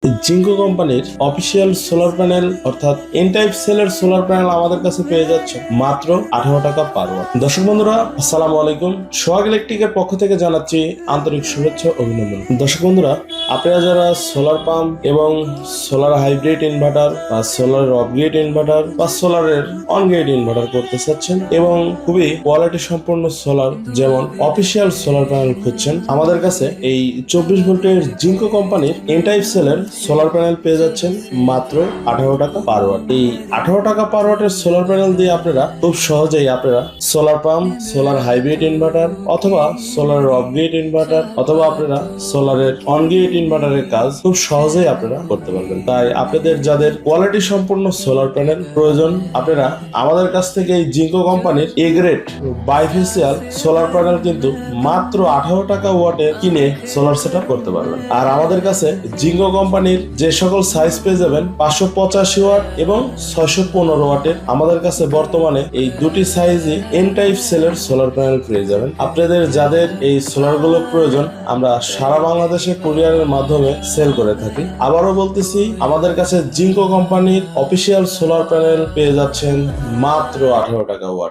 Ginkgo কোম্পানির official solar panel অর্থাৎ N type সেলের সোলার প্যানেল আমাদের কাছে পেয়ে যাচ্ছে মাত্র 18 টাকা পার ওয়াট। দর্শক বন্ধুরা, আসসালামু আলাইকুম। সোহাগ ইলেকট্রিকের পক্ষ থেকে জানাচ্ছি আন্তরিক শুভেচ্ছা অভিনন্দন। দর্শক বন্ধুরা, আপনারা যারা সোলার পাম্প এবং সোলার হাইব্রিড ইনভার্টার বা সোলারের অফ গ্রিড ইনভার্টার বা সোলারের অন গ্রিড ইনভার্টার করতে চাচ্ছেন এবং খুবই কোয়ালিটি সম্পন্ন সোলার যেমন অফিসিয়াল সোলার প্যানেল খুঁজছেন, আমাদের কাছে এই 24 ভোল্টের জিঙ্কো কোম্পানির এন টাইপ সেলের সোলার প্যানেল পেয়ে যাচ্ছেন মাত্র 18 টাকা পার ওয়াট। এই 18 টাকা পার ওয়াটের সোলার প্যানেল দিয়ে আপনারা খুব সহজেই আপনারা solar pump, solar hybrid inverter অথবা সোলার অফ গ্রিড ইনভার্টার অথবা আপনারা সোলারের অন গ্রিড ইনভার্টারের কাজ খুব সহজেই আপনারা করতে পারবেন। তাই আপনাদের যাদের কোয়ালিটি সম্পন্ন সোলার প্যানেল প্রয়োজন, আপনারা আমাদের কাছ থেকে এই জিঙ্কো কোম্পানির A grade bifacial solar panel কিন্তু মাত্র 18 টাকা ওয়াটের কিনে সোলার সেটআপ করতে পারবেন। আর আমাদের কাছে জিঙ্কো কোম্পানির যে সকল সাইজ পেয়ে যাবেন 585 ওয়াট এবং 615 ওয়াটের, আমাদের কাছে বর্তমানে এই দুটি সাইজই এন টাইপ সেলের সোলার প্যানেল পেয়ে যাবেন। আপনাদের যাদের এই সোলার গুলো প্রয়োজন, আমরা সারা বাংলাদেশে কুরিয়ারের মাধ্যমে সেল করে থাকি। আবারও বলতেছি, আমাদের কাছে জিঙ্কো কোম্পানির অফিসিয়াল সোলার প্যানেল পেয়ে যাচ্ছেন মাত্র 18 টাকা ওয়াট।